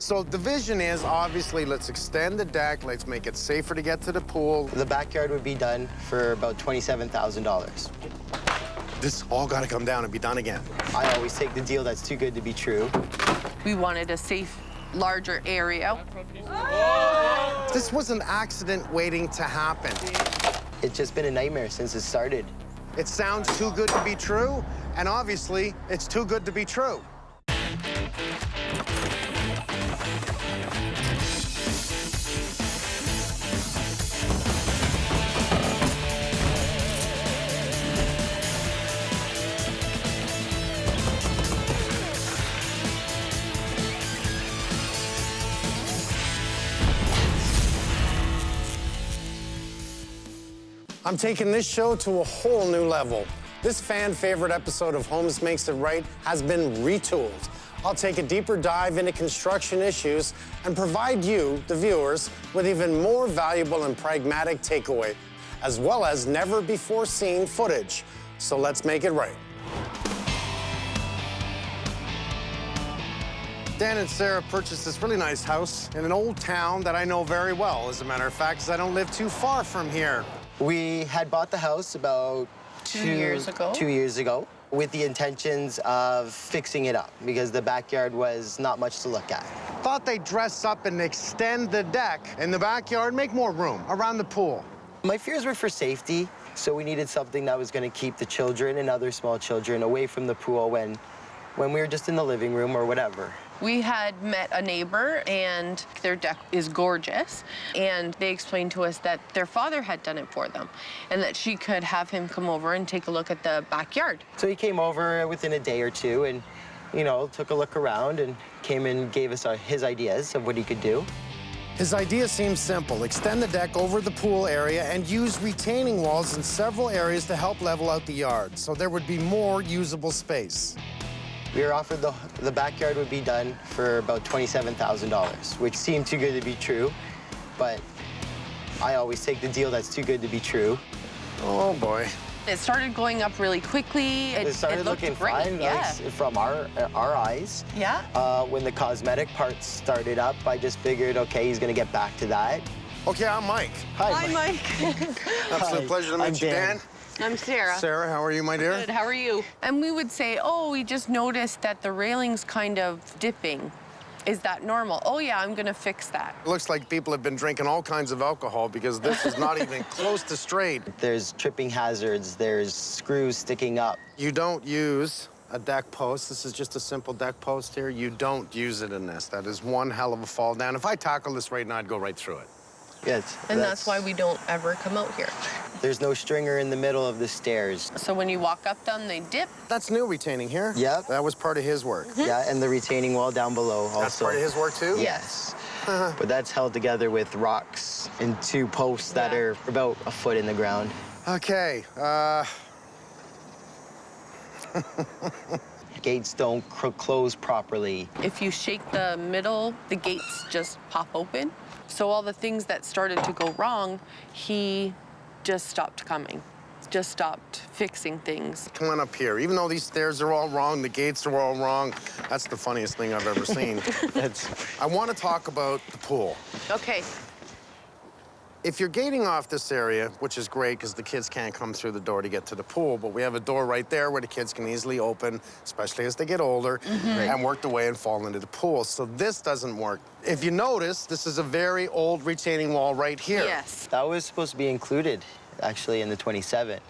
So the vision is, obviously, let's extend the deck, let's make it safer to get to the pool. The backyard would be done for about $27,000. This all got to come down and be done again. I always take the deal that's too good to be true. We wanted a safe, larger area. This was an accident waiting to happen. It's just been a nightmare since it started. It sounds too good to be true, and obviously, it's too good to be true. I'm taking this show to a whole new level. This fan-favorite episode of Holmes Makes It Right has been retooled. I'll take a deeper dive into construction issues and provide you, the viewers, with even more valuable and pragmatic takeaway, as well as never-before-seen footage. So let's make it right. Dan and Sarah purchased this really nice house in an old town that I know very well, as a matter of fact, because I don't live too far from here. We had bought the house about 2 years ago. 2 years ago with the intentions of fixing it up because the backyard was not much to look at. Thought they'd dress up and extend the deck in the backyard, make more room around the pool. My fears were for safety, so we needed something that was going to keep the children and other small children away from the pool when we were just in the living room or whatever. We had met a neighbor, and their deck is gorgeous, and they explained to us that their father had done it for them, and that she could have him come over and take a look at the backyard. So he came over within a day or two and, you know, took a look around and came and gave us his ideas of what he could do. His idea seems simple. Extend the deck over the pool area and use retaining walls in several areas to help level out the yard, so there would be more usable space. We were offered the backyard would be done for about $27,000, which seemed too good to be true, but I always take the deal that's too good to be true. Oh, boy. It started going up really quickly. It started looked looking great. fine, Yeah. like, from our eyes. Yeah. When the cosmetic parts started up, I just figured, okay, he's gonna get back to that. Okay, I'm Mike. Hi, Mike. Absolute Hi, pleasure to I'm meet you, Dan. I'm Sarah. Sarah, how are you, my dear? Good, how are you? And we would say, oh, we just noticed that the railing's kind of dipping. Is that normal? Oh, yeah, I'm gonna fix that. It looks like people have been drinking all kinds of alcohol because this is not even close to straight. There's tripping hazards, there's screws sticking up. You don't use a deck post. This is just a simple deck post here. You don't use it in this. That is one hell of a fall down. If I tackle this right now, I'd go right through it. Yes, And that's why we don't ever come out here. There's no stringer in the middle of the stairs. So when you walk up them, they dip. That's new retaining here. Yep. That was part of his work. Yeah, and the retaining wall down below also. That's part of his work, too? Yes. But that's held together with rocks and two posts that Yeah. are about a foot in the ground. Okay, Gates don't close properly. If you shake the middle, the gates just pop open. So all the things that started to go wrong, he just stopped coming, just stopped fixing things. come on up here. Even though these stairs are all wrong, the gates are all wrong, that's the funniest thing I've ever seen. I want to talk about the pool. Okay. If you're gating off this area, which is great because the kids can't come through the door to get to the pool, but we have a door right there where the kids can easily open, especially as they get older, and work their way and fall into the pool. So this doesn't work. If you notice, this is a very old retaining wall right here. Yes. That was supposed to be included, actually, in the 27.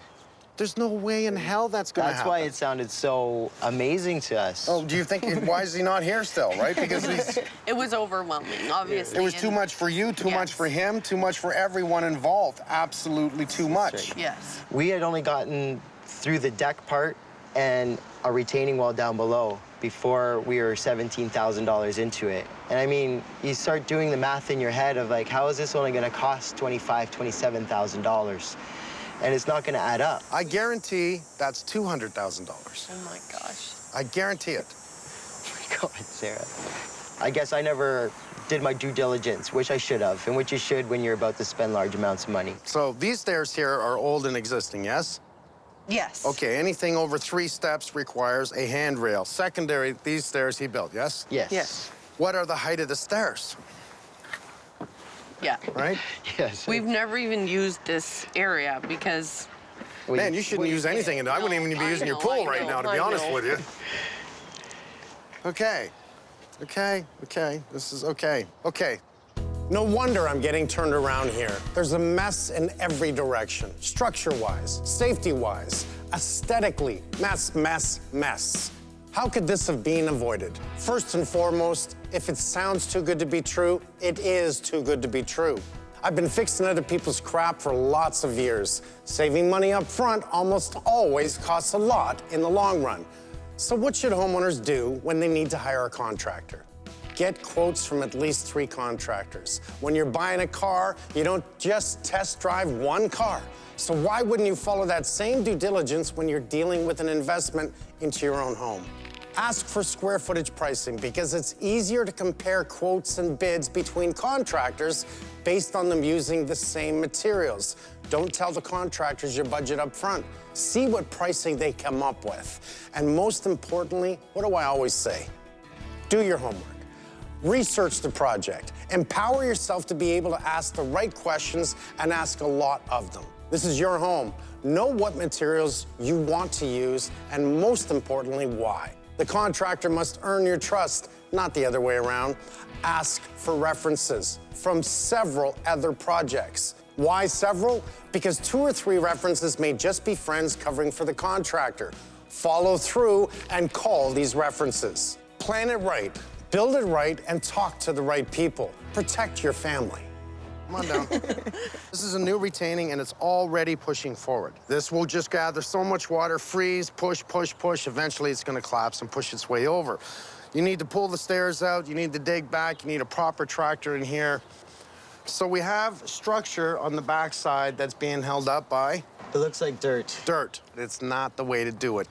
There's no way in hell that's going to happen. That's why it sounded so amazing to us. Oh, do you think, why is he not here still, right? Because he's... It was overwhelming, obviously. It was too much for you, too much for him, too much for everyone involved. Absolutely too much. right. Yes. We had only gotten through the deck part and a retaining wall down below before we were $17,000 into it. And I mean, you start doing the math in your head of like, how is this only gonna cost $25,000, $27,000? And it's not gonna add up. I guarantee that's $200,000. Oh my gosh. I guarantee it. God, Sarah. I guess I never did my due diligence, which I should have, and which you should when you're about to spend large amounts of money. So these stairs here are old and existing, yes? Yes. Okay, anything over 3 steps requires a handrail. Secondary, these stairs he built, yes? Yes. Yes. what are the height of the stairs, Yeah. right? Yes. We've never even used this area because Man, you shouldn't use anything, and I wouldn't even be I using your know, pool I right know, now, to be I honest know. with you. Okay. This is okay. Okay. No wonder I'm getting turned around here. There's a mess in every direction, structure-wise, safety-wise, aesthetically. Mess. How could this have been avoided? First and foremost, if it sounds too good to be true, it is too good to be true. I've been fixing other people's crap for lots of years. Saving money up front almost always costs a lot in the long run. So what should homeowners do when they need to hire a contractor? Get quotes from at least 3 contractors. When you're buying a car, you don't just test drive one car. So why wouldn't you follow that same due diligence when you're dealing with an investment into your own home? Ask for square footage pricing because it's easier to compare quotes and bids between contractors based on them using the same materials. Don't tell the contractors your budget up front. See what pricing they come up with. And most importantly, what do I always say? Do your homework. Research the project. Empower yourself to be able to ask the right questions and ask a lot of them. This is your home. Know what materials you want to use and most importantly, why. The contractor must earn your trust, not the other way around. Ask for references from several other projects. Why several? Because 2 or 3 references may just be friends covering for the contractor. Follow through and call these references. Plan it right, build it right, and talk to the right people. Protect your family. Come on down. This is a new retaining, and it's already pushing forward. This will just gather so much water, freeze, push. Eventually, it's gonna collapse and push its way over. You need to pull the stairs out. You need to dig back. You need a proper tractor in here. So we have structure on the backside that's being held up by It looks like dirt. dirt. It's not the way to do it.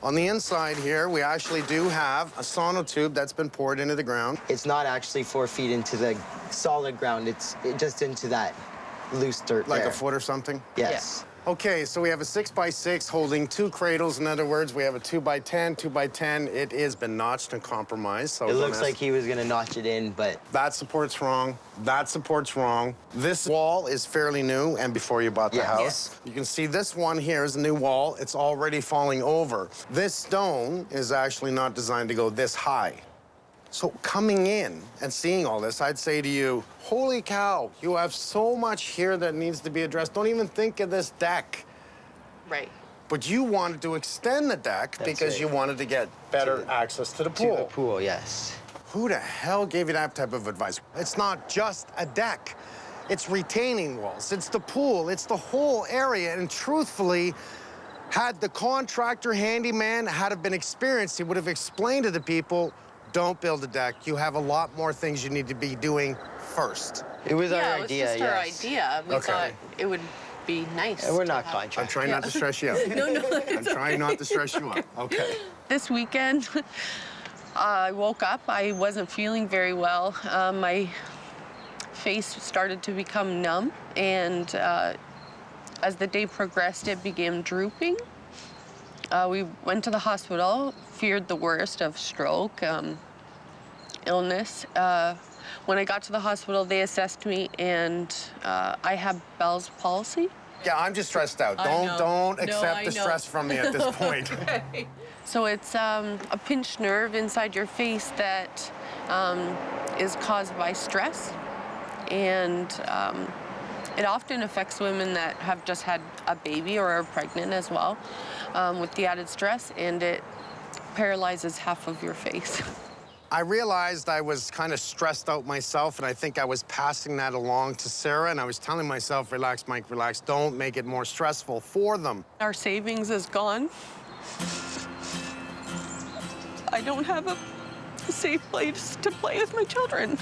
On the inside here, we actually do have a sonotube that's been poured into the ground. It's not actually 4 feet into the solid ground. It's just into that loose dirt Like there. a foot or something? Yes. Okay, so we have a 6x6 holding 2 cradles. In other words, we have a 2x10, 2x10. It has been notched and compromised. So It looks like he was gonna notch it in, but that support's wrong. That support's wrong. This wall is fairly new and before you bought the Yes. house. Yes. You can see this one here is a new wall. It's already falling over. This stone is actually not designed to go this high. So coming in and seeing all this, I'd say to you, holy cow, you have so much here that needs to be addressed. Don't even think of this deck. right. But you wanted to extend the deck because right. you wanted to get better access to the to pool. the pool, yes. Who the hell gave you that type of advice? It's not just a deck. It's retaining walls. It's the pool. It's the whole area. And truthfully, had the contractor handyman had been experienced, he would have explained to the people, don't build a deck. You have a lot more things you need to be doing first. It was our Yeah, it was idea, just yes. our idea. We Okay. thought it would be nice. And we're to not have- I'm contractors. trying not to stress you out. No. I'm trying not to stress you out. Okay. This weekend, I woke up. I wasn't feeling very well. My face started to become numb, and as the day progressed, it began drooping. We went to the hospital, feared the worst of stroke, illness. When I got to the hospital, they assessed me, and I have Bell's palsy. Yeah, I'm just stressed out. I know. Don't No, accept I the know. stress from me at this point. So it's a pinched nerve inside your face that is caused by stress, and it often affects women that have just had a baby or are pregnant as well, with the added stress, and it paralyzes half of your face. I realized I was kind of stressed out myself, and I think I was passing that along to Sarah, and I was telling myself, relax, Mike, relax. Don't make it more stressful for them. Our savings is gone. I don't have a safe place to play with my children.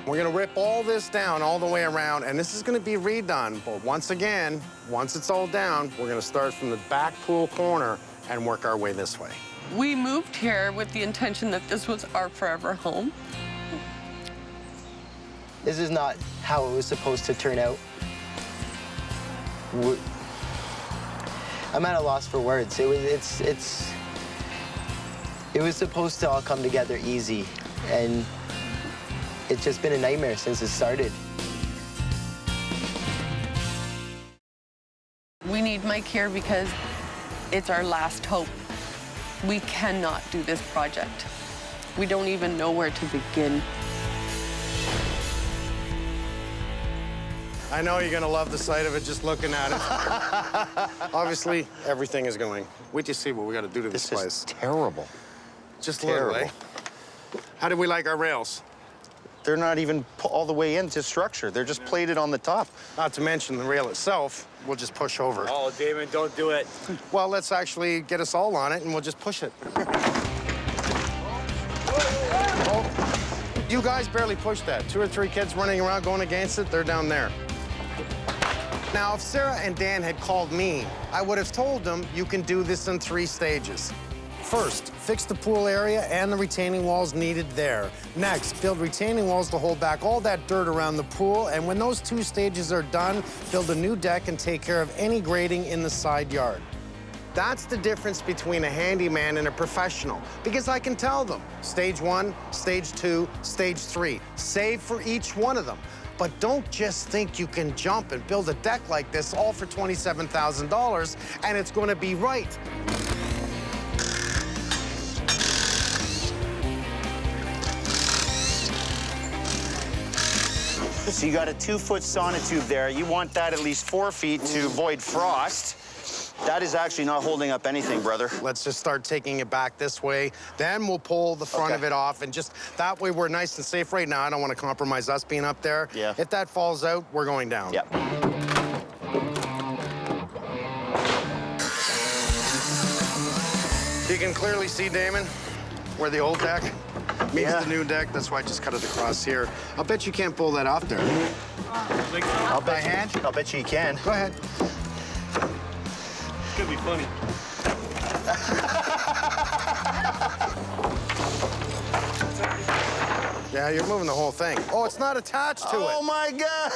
We're gonna rip all this down all the way around, and this is gonna be redone. But once again, once it's all down, we're gonna start from the back pool corner and work our way this way. We moved here with the intention that this was our forever home. This is not how it was supposed to turn out. I'm at a loss for words. It was supposed to all come together easy. and it's just been a nightmare since it started. We need Mike here because it's our last hope. We cannot do this project. We don't even know where to begin. I know you're gonna love the sight of it just looking at it. Obviously, everything is going. Wait till you see what we gotta do to this place. This is terrible. Just terrible. a little, eh? How do we like our rails? They're not even all the way into structure. They're just plated on the top. Not to mention the rail itself, we'll just push over. Oh, Damon, don't do it. Well, let's actually get us all on it and we'll just push it. Oh, you guys barely pushed that. 2 or 3 kids running around going against it, they're down there. Now, if Sarah and Dan had called me, I would have told them you can do this in 3 stages. First, fix the pool area and the retaining walls needed there. Next, build retaining walls to hold back all that dirt around the pool. And when those 2 stages are done, build a new deck and take care of any grading in the side yard. That's the difference between a handyman and a professional, because I can tell them, stage 1, stage 2, stage 3. Save for each one of them. But don't just think you can jump and build a deck like this all for $27,000 and it's going to be right. So you got a 2-foot sonotube there. You want that at least 4 feet to avoid frost. That is actually not holding up anything, brother. Let's just start taking it back this way. Then we'll pull the front of it off, and just that way we're nice and safe. Right now, I don't want to compromise us being up there. Yeah. If that falls out, we're going down. Yeah. You can clearly see, Damon, where the old deck meets Yeah. the new deck. That's why I just cut it across here. I'll bet you can't pull that off there. I'll bet you can. Go ahead. It's gonna be funny. Yeah, you're moving the whole thing. Oh, it's not attached to it. Oh, my God.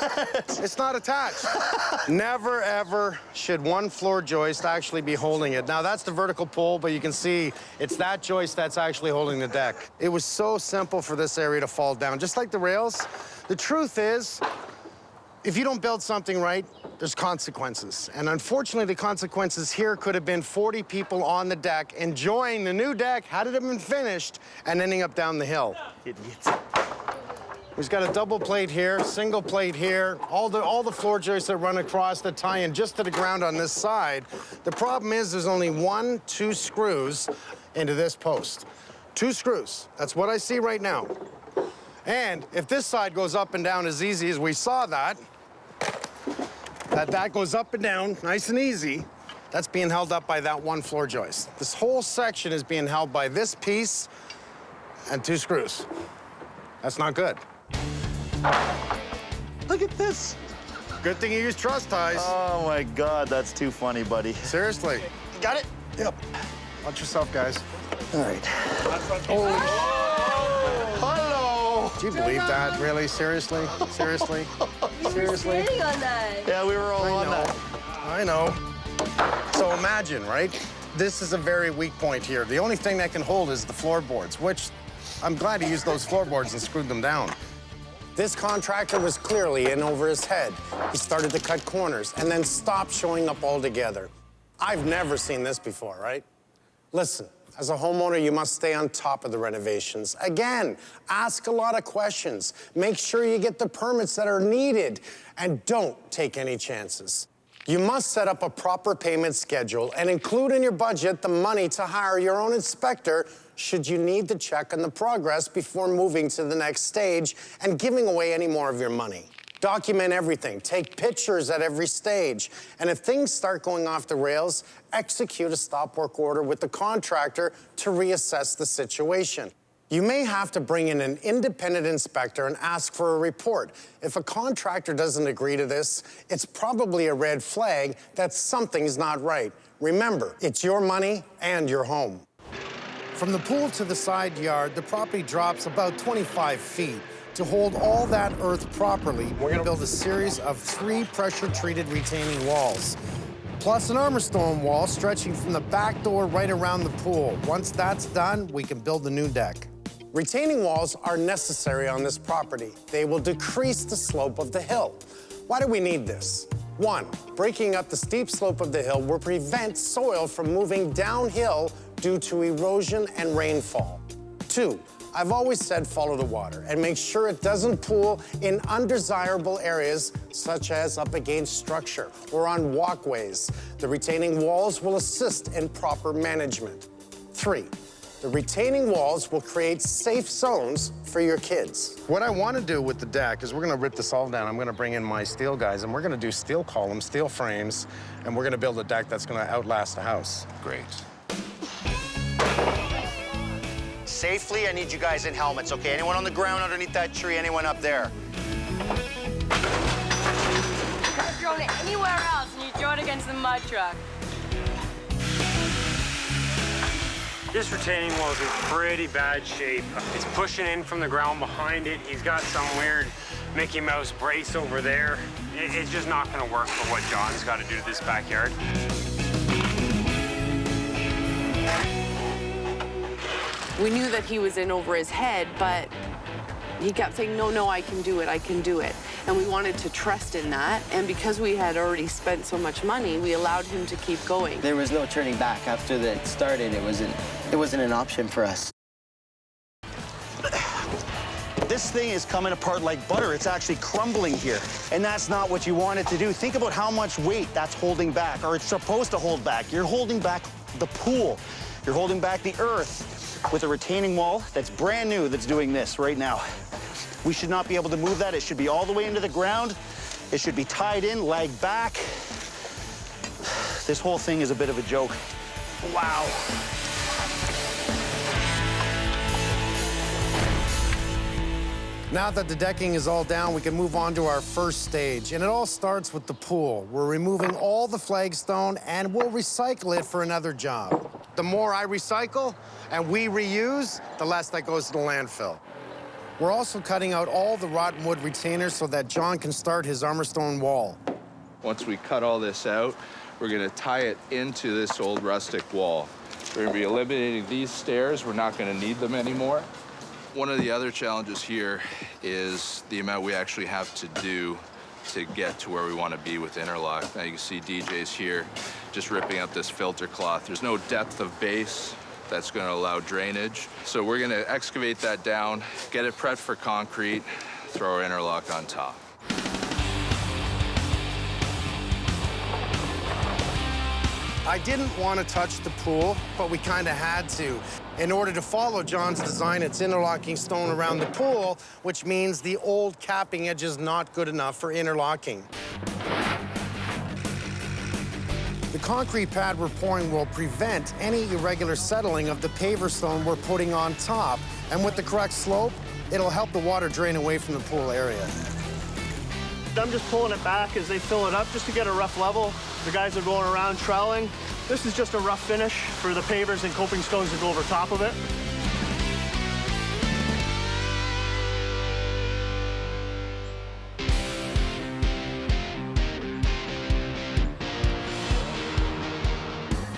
It's not attached. Never, ever should one floor joist actually be holding it. Now, that's the vertical pull, but you can see it's that joist that's actually holding the deck. It was so simple for this area to fall down, just like the rails. The truth is, if you don't build something right, there's consequences. And unfortunately, the consequences here could have been 40 people on the deck enjoying the new deck had it been finished and ending up down the hill. Idiots. We've got a double plate here, single plate here, all the floor joists that run across the tie-in just to the ground on this side. The problem is there's only 1, 2 screws into this post. 2 screws. That's what I see right now. And if this side goes up and down as easy as we saw that goes up and down nice and easy, that's being held up by that 1 floor joist. This whole section is being held by this piece and 2 screws. That's not good. Look at this. Good thing you use truss ties. Oh, my God. That's too funny, buddy. Seriously. Got it? Yep. Watch yourself, guys. All right. Hello. Oh, Do you believe that? Really? Seriously? Seriously? Seriously? Sitting on that. yeah, we were all I on know. that. I know. So imagine, right? This is a very weak point here. The only thing that can hold is the floorboards, which I'm glad he used those floorboards and screwed them down. This contractor was clearly in over his head. He started to cut corners and then stopped showing up altogether. I've never seen this before, right? Listen, as a homeowner, you must stay on top of the renovations. Again, ask a lot of questions. Make sure you get the permits that are needed, and don't take any chances. You must set up a proper payment schedule and include in your budget the money to hire your own inspector should you need to check on the progress before moving to the next stage and giving away any more of your money. Document everything, take pictures at every stage, and if things start going off the rails, execute a stop work order with the contractor to reassess the situation. You may have to bring in an independent inspector and ask for a report. If a contractor doesn't agree to this, it's probably a red flag that something's not right. Remember, it's your money and your home. From the pool to the side yard, the property drops about 25 feet. To hold all that earth properly, we're gonna build a series of 3 pressure-treated retaining walls, plus an armor stone wall stretching from the back door right around the pool. Once that's done, we can build the new deck. Retaining walls are necessary on this property. They will decrease the slope of the hill. Why do we need this? 1, breaking up the steep slope of the hill will prevent soil from moving downhill due to erosion and rainfall. 2, I've always said follow the water and make sure it doesn't pool in undesirable areas such as up against structure or on walkways. The retaining walls will assist in proper management. 3, the retaining walls will create safe zones for your kids. What I want to do with the deck is we're going to rip this all down. I'm going to bring in my steel guys, and we're going to do steel columns, steel frames, and we're going to build a deck that's going to outlast the house. Great. Safely, I need you guys in helmets, okay? Anyone on the ground underneath that tree? Anyone up there? You could have thrown it anywhere else, and you throw it against the mud truck. This retaining wall is in pretty bad shape. It's pushing in from the ground behind it. He's got some weird Mickey Mouse brace over there. It's just not gonna work for what John's got to do to this backyard. We knew that he was in over his head, but he kept saying, no, no, I can do it, I can do it. And we wanted to trust in that. And because we had already spent so much money, we allowed him to keep going. There was no turning back after that started. It wasn't an option for us. This thing is coming apart like butter. It's actually crumbling here. And that's not what you want it to do. Think about how much weight that's holding back, or it's supposed to hold back. You're holding back the pool. You're holding back the earth with a retaining wall that's brand new that's doing this right now. We should not be able to move that. It should be all the way into the ground. It should be tied in, lag back. This whole thing is a bit of a joke. Wow. Now that the decking is all down, we can move on to our first stage. And it all starts with the pool. We're removing all the flagstone and we'll recycle it for another job. The more I recycle and we reuse, the less that goes to the landfill. We're also cutting out all the rotten wood retainers so that John can start his armor stone wall. Once we cut all this out, we're going to tie it into this old rustic wall. We're going to be eliminating these stairs. We're not going to need them anymore. One of the other challenges here is the amount we actually have to do to get to where we want to be with interlock. Now you can see DJ's here just ripping up this filter cloth. There's no depth of base that's going to allow drainage. So we're going to excavate that down, get it prepped for concrete, throw our interlock on top. I didn't want to touch the pool, but we kind of had to. In order to follow John's design, it's interlocking stone around the pool, which means the old capping edge is not good enough for interlocking. The concrete pad we're pouring will prevent any irregular settling of the paver stone we're putting on top. And with the correct slope, it'll help the water drain away from the pool area. I'm just pulling it back as they fill it up just to get a rough level. The guys are going around troweling. This is just a rough finish for the pavers and coping stones to go over top of it.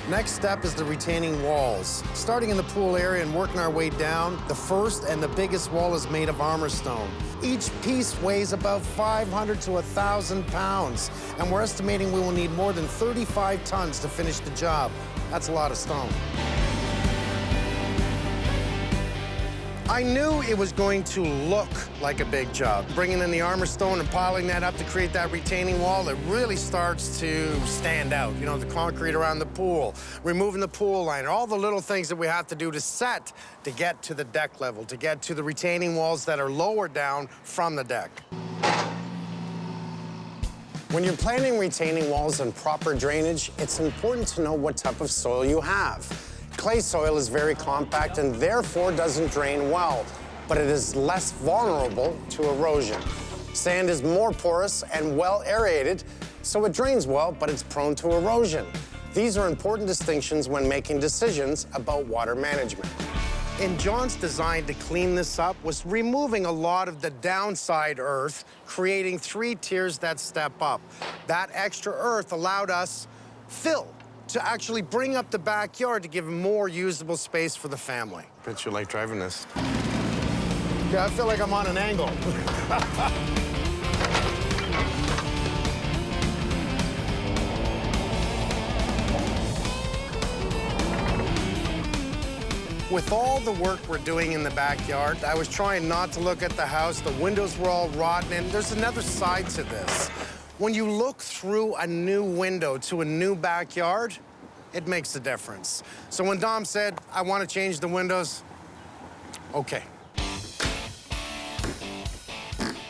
Next step is the retaining walls. Starting in the pool area and working our way down, the first and the biggest wall is made of armor stone. Each piece weighs about 500 to 1,000 pounds, and we're estimating we will need more than 35 tons to finish the job. That's a lot of stone. I knew it was going to look like a big job. Bringing in the armor stone and piling that up to create that retaining wall, it really starts to stand out. You know, the concrete around the pool, removing the pool liner, all the little things that we have to do to set to get to the deck level, to get to the retaining walls that are lower down from the deck. When you're planning retaining walls and proper drainage, it's important to know what type of soil you have. Clay soil is very compact and therefore doesn't drain well, but it is less vulnerable to erosion. Sand is more porous and well aerated, so it drains well, but it's prone to erosion. These are important distinctions when making decisions about water management. In John's design to clean this up was removing a lot of the downside earth, creating 3 tiers that step up. That extra earth allowed us fill to actually bring up the backyard to give more usable space for the family. Bet you like driving this. Yeah, I feel like I'm on an angle. With all the work we're doing in the backyard, I was trying not to look at the house. The windows were all rotten, and there's another side to this. When you look through a new window to a new backyard, it makes a difference. So when Dom said, I want to change the windows, okay.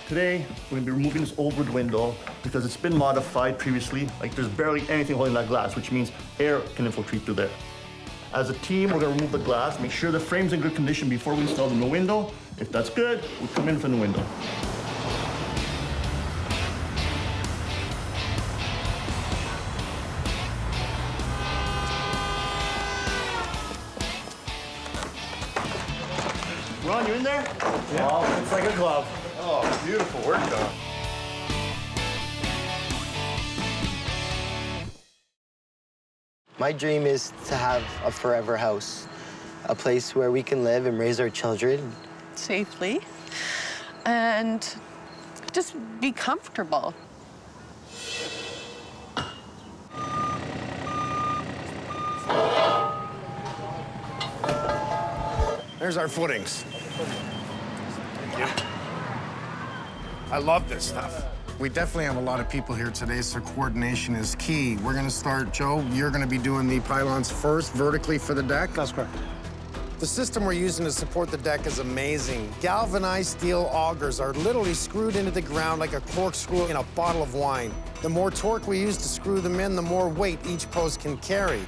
Today, we're gonna be removing this old wood window because it's been modified previously. Like, there's barely anything holding that glass, which means air can infiltrate through there. As a team, we're gonna remove the glass, make sure the frame's in good condition before we install the new window. If that's good, we'll come in for the window. Ron, you in there? Yeah. Oh, it's like a glove. Oh, beautiful work, Dom. My dream is to have a forever house, a place where we can live and raise our children. Safely and just be comfortable. There's our footings. Thank you. I love this stuff. We definitely have a lot of people here today, so coordination is key. We're gonna start, Joe, you're gonna be doing the pylons first, vertically for the deck. That's correct. The system we're using to support the deck is amazing. Galvanized steel augers are literally screwed into the ground like a corkscrew in a bottle of wine. The more torque we use to screw them in, the more weight each post can carry.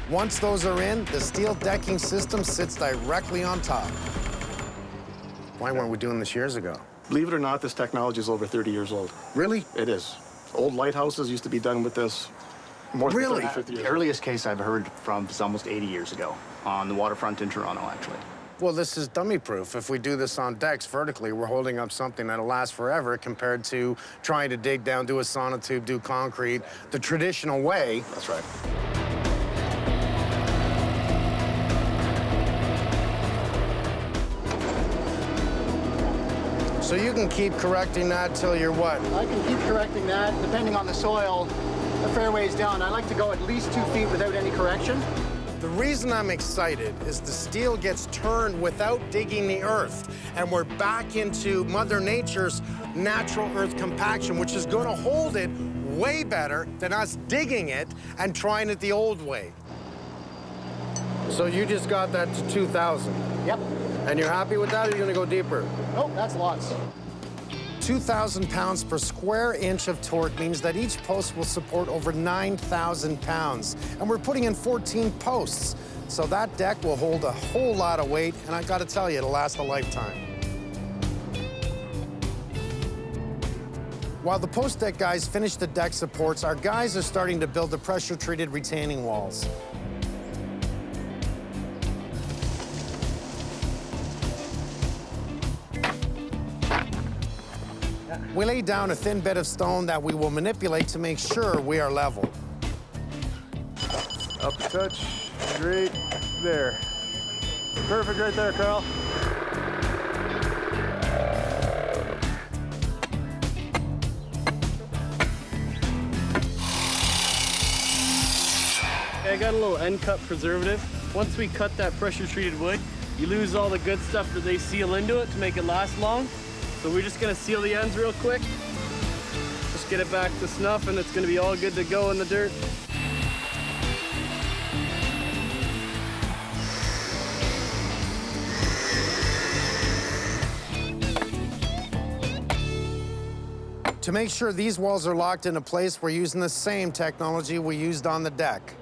Once those are in, the steel decking system sits directly on top. Why weren't we doing this years ago? Believe it or not, this technology is over 30 years old. Really? It is. Old lighthouses used to be done with this more than 30, 50 years The earliest case I've heard from is almost 80 years ago on the waterfront in Toronto, actually. Well, this is dummy-proof. If we do this on decks vertically, we're holding up something that'll last forever compared to trying to dig down, do a sonotube, do concrete, the traditional way. That's right. So you can keep correcting that till you're what? I can keep correcting that, depending on the soil, the fairway's down. I like to go at least 2 feet without any correction. The reason I'm excited is the steel gets turned without digging the earth, and we're back into Mother Nature's natural earth compaction, which is going to hold it way better than us digging it and trying it the old way. So you just got that to 2,000? Yep. And you're happy with that, or are you going to go deeper? Oh, that's lots. 2,000 pounds per square inch of torque means that each post will support over 9,000 pounds. And we're putting in 14 posts. So that deck will hold a whole lot of weight, and I gotta tell you, it'll last a lifetime. While the post deck guys finish the deck supports, our guys are starting to build the pressure-treated retaining walls. We lay down a thin bed of stone that we will manipulate to make sure we are level. Up a touch, right there. Perfect right there, Carl. I got a little end cut preservative. Once we cut that pressure treated wood, you lose all the good stuff that they seal into it to make it last long. So we're just gonna seal the ends real quick. Just get it back to snuff and it's gonna be all good to go in the dirt. To make sure these walls are locked into place, we're using the same technology we used on the deck.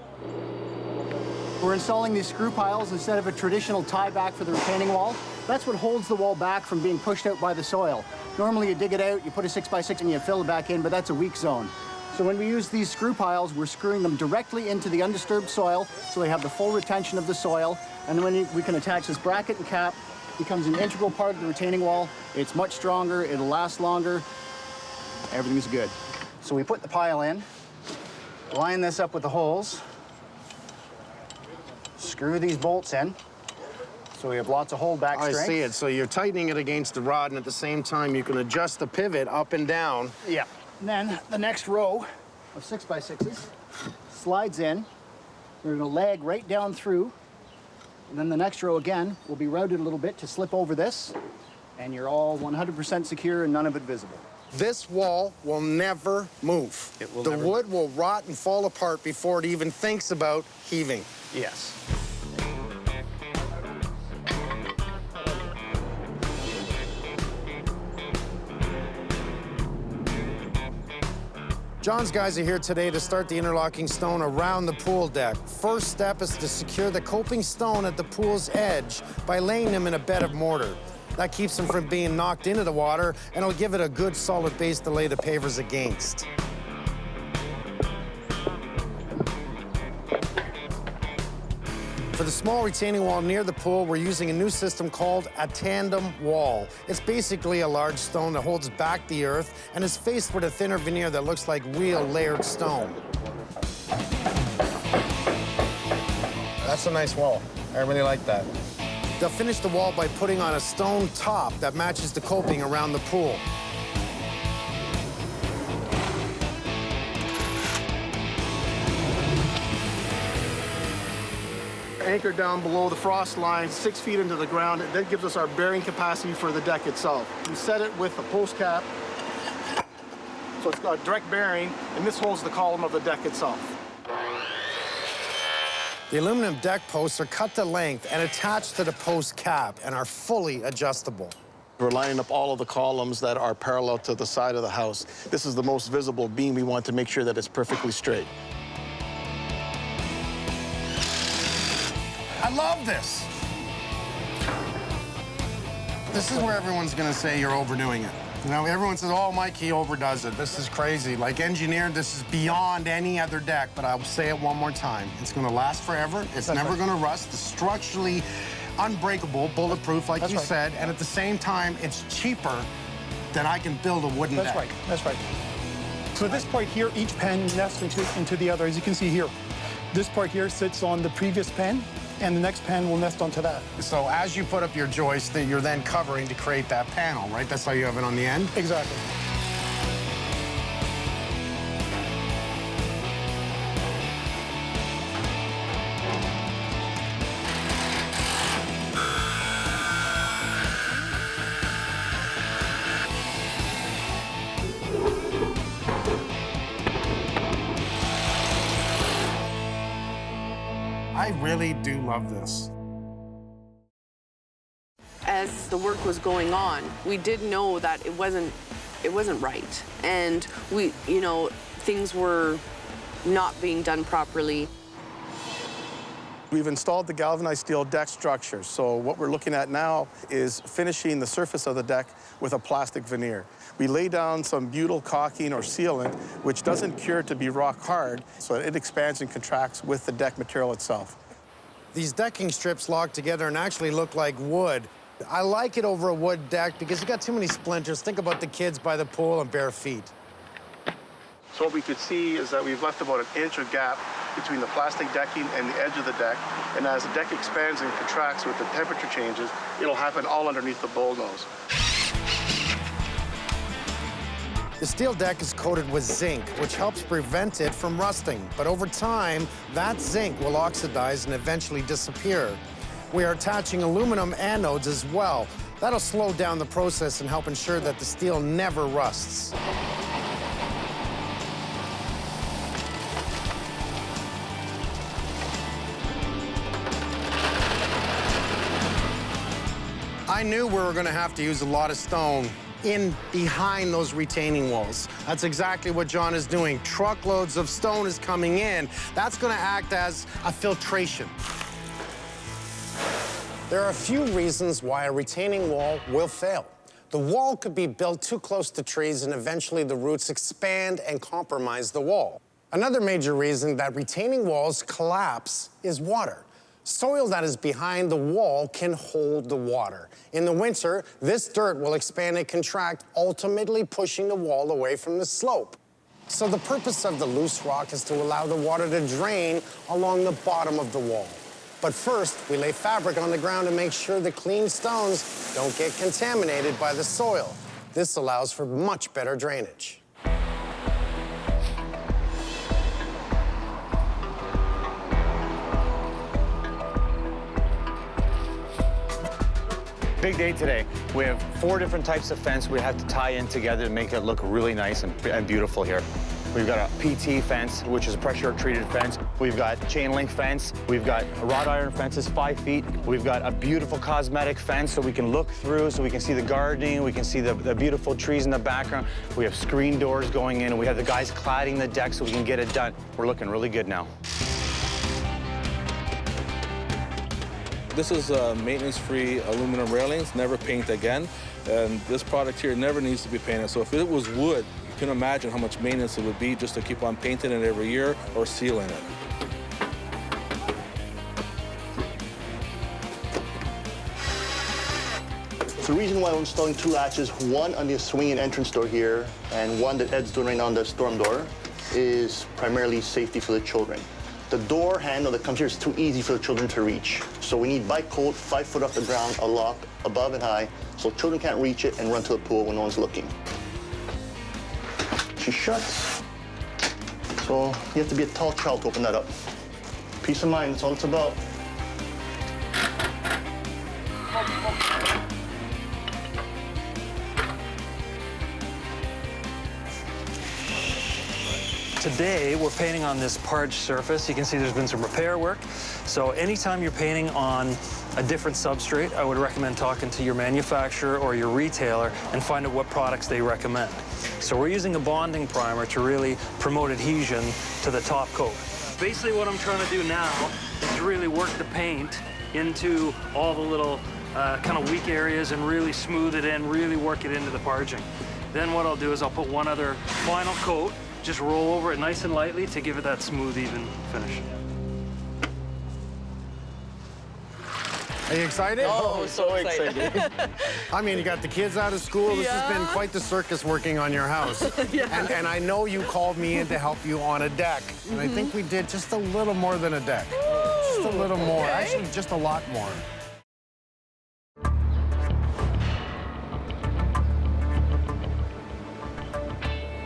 We're installing these screw piles instead of a traditional tie back for the retaining wall. That's what holds the wall back from being pushed out by the soil. Normally you dig it out, you put a 6x6 and you fill it back in, but that's a weak zone. So when we use these screw piles, we're screwing them directly into the undisturbed soil so they have the full retention of the soil. And when we can attach this bracket and cap, it becomes an integral part of the retaining wall. It's much stronger, it'll last longer, everything's good. So we put the pile in, line this up with the holes, screw these bolts in. So we have lots of hold back strength. I see it. So you're tightening it against the rod, and at the same time, you can adjust the pivot up and down. Yeah. And then the next row of 6x6s slides in. They're going to lag right down through. And then the next row, again, will be routed a little bit to slip over this. And you're all 100% secure and none of it visible. This wall will never move. The wood will rot and fall apart before it even thinks about heaving. Yes. John's guys are here today to start the interlocking stone around the pool deck. First step is to secure the coping stone at the pool's edge by laying them in a bed of mortar. That keeps them from being knocked into the water, and it'll give it a good solid base to lay the pavers against. For the small retaining wall near the pool, we're using a new system called a tandem wall. It's basically a large stone that holds back the earth and is faced with a thinner veneer that looks like real layered stone. That's a nice wall. I really like that. They'll finish the wall by putting on a stone top that matches the coping around the pool. Anchored down below the frost line, 6 feet into the ground. That gives us our bearing capacity for the deck itself. We set it with a post cap, so it's got direct bearing, and this holds the column of the deck itself. The aluminum deck posts are cut to length and attached to the post cap and are fully adjustable. We're lining up all of the columns that are parallel to the side of the house. This is the most visible beam. We want to make sure that it's perfectly straight. I love this. This is where everyone's gonna say you're overdoing it. You know, everyone says, oh, Mike, he overdoes it. This is crazy. Like engineered, this is beyond any other deck, but I'll say it one more time. It's gonna last forever. It's never gonna rust. It's structurally unbreakable, bulletproof, like you said, and at the same time, it's cheaper than I can build a wooden deck. That's right. So this part here, each pen nests into the other, as you can see here. This part here sits on the previous pen, and the next pen will nest onto that. So as you put up your joist, that you're then covering to create that panel, right? That's how you have it on the end? Exactly. I really do love this. As the work was going on, we did know that it wasn't right. And we, you know, things were not being done properly. We've installed the galvanized steel deck structure. So what we're looking at now is finishing the surface of the deck with a plastic veneer. We lay down some butyl caulking or sealant, which doesn't cure to be rock hard, so it expands and contracts with the deck material itself. These decking strips lock together and actually look like wood. I like it over a wood deck because you got too many splinters. Think about the kids by the pool and bare feet. So what we could see is that we've left about an inch of gap between the plastic decking and the edge of the deck. And as the deck expands and contracts with the temperature changes, it'll happen all underneath the bull nose. The steel deck is coated with zinc, which helps prevent it from rusting. But over time, that zinc will oxidize and eventually disappear. We are attaching aluminum anodes as well. That'll slow down the process and help ensure that the steel never rusts. I knew we were going to have to use a lot of stone in behind those retaining walls. That's exactly what John is doing. Truckloads of stone is coming in. That's going to act as a filtration. There are a few reasons why a retaining wall will fail. The wall could be built too close to trees and eventually the roots expand and compromise the wall. Another major reason that retaining walls collapse is water. Soil that is behind the wall can hold the water. In the winter, this dirt will expand and contract, ultimately pushing the wall away from the slope. So the purpose of the loose rock is to allow the water to drain along the bottom of the wall. But first, we lay fabric on the ground to make sure the clean stones don't get contaminated by the soil. This allows for much better drainage. Big day today. We have 4 different types of fence we have to tie in together to make it look really nice and beautiful here. We've got a PT fence, which is a pressure-treated fence. We've got chain link fence. We've got wrought iron fences, 5 feet. We've got a beautiful cosmetic fence so we can look through, so we can see the gardening, we can see the beautiful trees in the background. We have screen doors going in, and we have the guys cladding the deck so we can get it done. We're looking really good now. This is maintenance-free aluminum railings, never paint again. And this product here never needs to be painted. So if it was wood, you can imagine how much maintenance it would be just to keep on painting it every year or sealing it. So the reason why we're installing 2 latches, one on the swinging entrance door here, and one that Ed's doing right now on the storm door, is primarily safety for the children. The door handle that comes here is too easy for the children to reach. So we need by code 5 foot off the ground, a lock above and high, so children can't reach it and run to the pool when no one's looking. She shuts. So you have to be a tall child to open that up. Peace of mind, that's all it's about. Today, we're painting on this parged surface. You can see there's been some repair work. So anytime you're painting on a different substrate, I would recommend talking to your manufacturer or your retailer and find out what products they recommend. So we're using a bonding primer to really promote adhesion to the top coat. Basically what I'm trying to do now is really work the paint into all the little kind of weak areas and really smooth it in, really work it into the parging. Then what I'll do is I'll put one other final coat, just roll over it nice and lightly to give it that smooth, even finish. Are you excited? Oh, so excited. I mean, you got the kids out of school. This has been quite the circus working on your house. And I know you called me in to help you on a deck. And I think we did just a little more than a deck. Just a little more. Okay. Actually, just a lot more.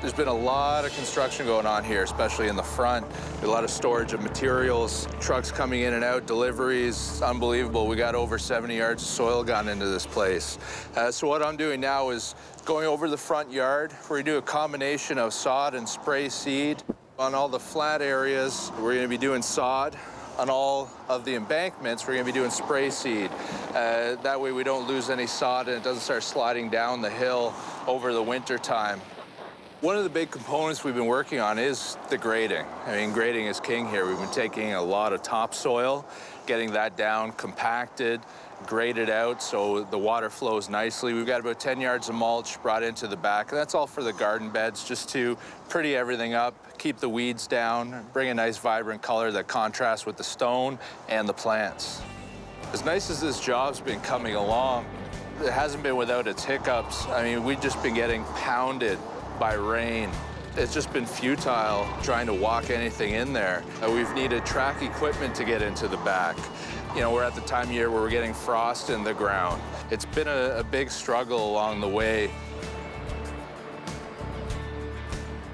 There's been a lot of construction going on here, especially in the front. A lot of storage of materials, trucks coming in and out, deliveries. It's unbelievable. We got over 70 yards of soil gone into this place. So what I'm doing now is going over the front yard. We're gonna do a combination of sod and spray seed. On all the flat areas, we're gonna be doing sod. On all of the embankments, we're gonna be doing spray seed. That way we don't lose any sod and it doesn't start sliding down the hill over the winter time. One of the big components we've been working on is the grading. I mean, grading is king here. We've been taking a lot of topsoil, getting that down, compacted, graded out so the water flows nicely. We've got about 10 yards of mulch brought into the back. And that's all for the garden beds, just to pretty everything up, keep the weeds down, bring a nice vibrant color that contrasts with the stone and the plants. As nice as this job's been coming along, it hasn't been without its hiccups. I mean, we've just been getting pounded by rain. It's just been futile trying to walk anything in there. We've needed track equipment to get into the back. You know, we're at the time of year where we're getting frost in the ground. It's been a big struggle along the way.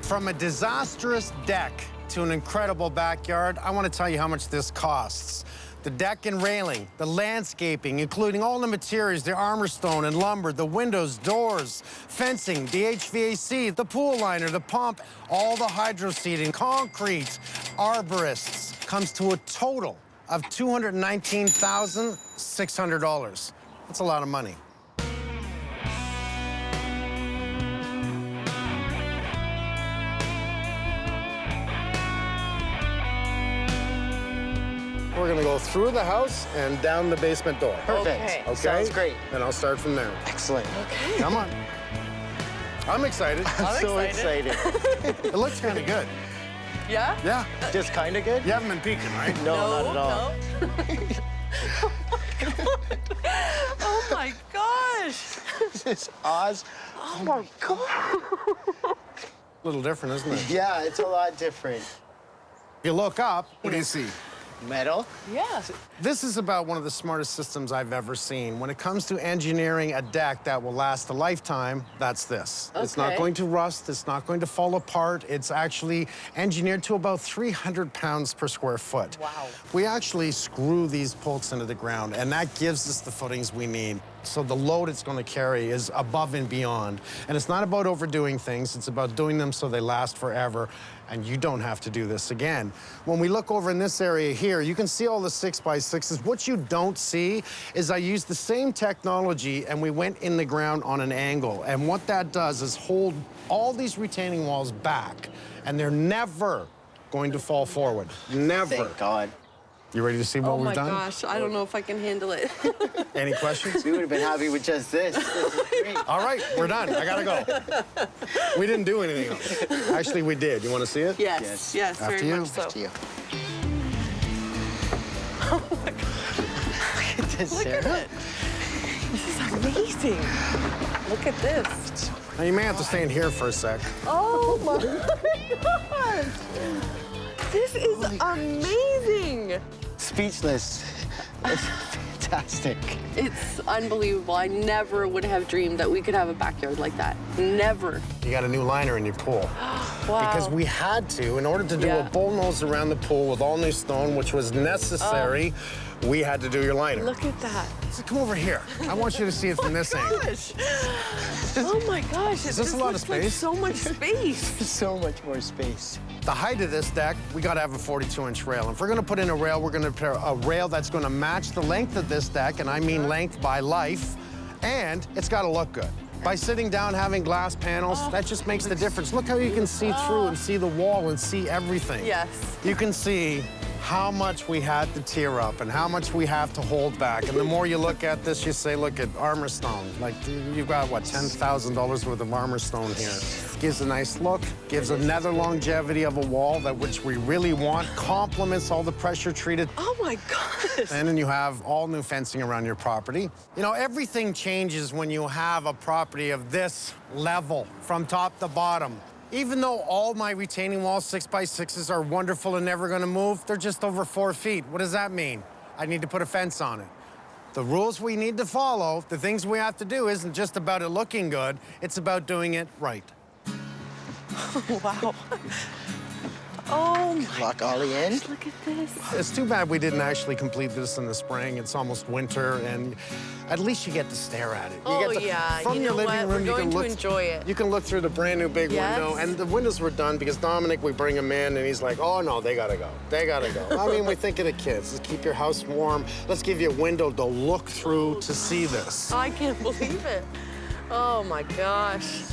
From a disastrous deck to an incredible backyard, I want to tell you how much this costs. The deck and railing, the landscaping, including all the materials, the armor stone and lumber, the windows, doors, fencing, the HVAC, the pool liner, the pump, all the hydro seeding, concrete, arborists, comes to a total of $219,600. That's a lot of money. We're gonna go through the house and down the basement door. Perfect. Okay. Sounds great. And I'll start from there. Excellent. Okay. Come on. I'm excited. I'm so excited. It looks kind of good. Yeah? Yeah. Just kind of good? You haven't been peeking, right? No, not at all. Oh my gosh. This is Oz. Oh my God. A little different, isn't it? Yeah, it's a lot different. If you look up, what do you see? Metal? Yeah. This is about one of the smartest systems I've ever seen. When it comes to engineering a deck that will last a lifetime, that's this. It's not Okay. going to rust, it's not going to fall apart. It's actually engineered to about 300 pounds per square foot. Wow. We actually screw these bolts into the ground, and that gives us the footings we need. So the load it's going to carry is above and beyond. And it's not about overdoing things, it's about doing them so they last forever, and you don't have to do this again. When we look over in this area here, you can see all the 6x6s. What you don't see is I used the same technology and we went in the ground on an angle. And what that does is hold all these retaining walls back, and they're never going to fall forward. Never. Thank God. You ready to see what we've done? Oh my gosh, I don't know if I can handle it. Any questions? We would have been happy with just this. This is great. All right, we're done. I gotta go. We didn't do anything else. Actually, we did. You want to see it? Yes, yes, After very you. much so. After you. Oh my God. Look at this, Look at Sarah. it. This is amazing. Look at this. Now, you may have to stay in here for a sec. Oh my gosh. This is amazing. Speechless. It's fantastic. It's unbelievable. I never would have dreamed that we could have a backyard like that. Never. You got a new liner in your pool. Wow. Because we had to, in order to do Yeah. a bullnose around the pool with all new stone, which was necessary, we had to do your liner. Look at that. So come over here. I want you to see it from this angle. Gosh. Oh my gosh. Is this a lot of looks like space? so much space. So much more space. The height of this deck, we gotta have a 42-inch rail. And if we're gonna put in a rail, we're gonna put a rail that's gonna match the length of this deck, and I mean length by life, and it's gotta look good. By sitting down, having glass panels, that just makes the difference. Look how you can see through and see the wall and see everything. Yes. You can see how much we had to tear up and how much we have to hold back. And the more you look at this, you say, look at armor stone. Like, you've got, what, $10,000 worth of armor stone here. Gives a nice look, gives another longevity of a wall that which we really want, complements all the pressure treated. Oh my gosh. And then you have all new fencing around your property. You know, everything changes when you have a property of this level from top to bottom. Even though all my retaining walls, 6x6s, are wonderful and never gonna move, they're just over 4 feet. What does that mean? I need to put a fence on it. The rules we need to follow, the things we have to do isn't just about it looking good, it's about doing it right. Wow. Oh my Lock Ollie in. gosh, look at this. It's too bad we didn't actually complete this in the spring. It's almost winter, and at least you get to stare at it. Oh, get to, yeah. From You your know living what? room, We're you going can to look. enjoy it. You can look through the brand new big Yes. window, and the windows were done because Dominic, we bring him in, and he's like, "Oh no, they gotta go. They gotta go." I mean, we think of the kids. Let's keep your house warm. Let's give you a window to look through to see this. I can't believe it. Oh my gosh.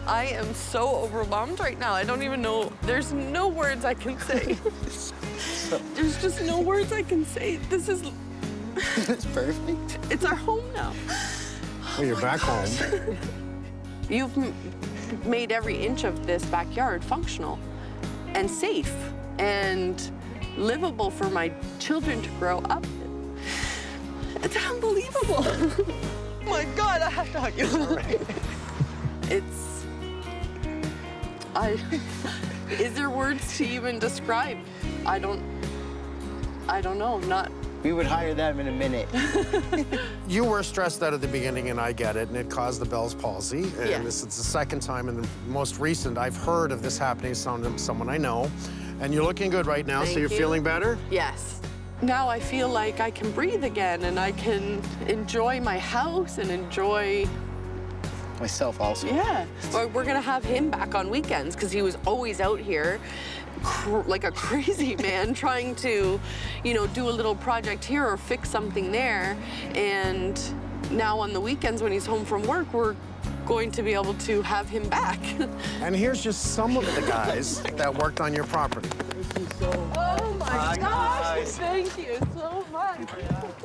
I am so overwhelmed right now. I don't even know. There's no words I can say. There's just no words I can say. This is. It's perfect. It's our home now. Well, you're back home. You've made every inch of this backyard functional and safe and livable for my children to grow up in. It's unbelievable. Oh my God, I have to hug you. It's. Is there words to even describe? I don't know. Not. We would hire them in a minute. You were stressed out at the beginning, and I get it, and it caused the Bell's palsy. And Yeah. this is the second time in the most recent I've heard of this happening to someone I know. And you're looking good right now, so Thank you're you. feeling better? Yes. Now I feel like I can breathe again, and I can enjoy my house and enjoy. Myself also. Yeah. We're gonna have him back on weekends because he was always out here like a crazy man trying to, you know, do a little project here or fix something there. And now on the weekends when he's home from work, we're going to be able to have him back. And here's just some of the guys that worked on your property. Oh my gosh, thank you so much.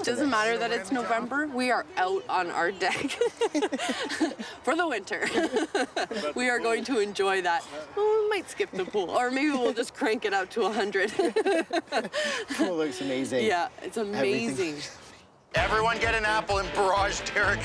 Doesn't matter that it's November, we are out on our deck for the winter. We are going to enjoy that. Well, we might skip the pool, or maybe we'll just crank it out to 100. Pool looks amazing. Yeah, it's amazing. Everyone get an apple and barrage Derek.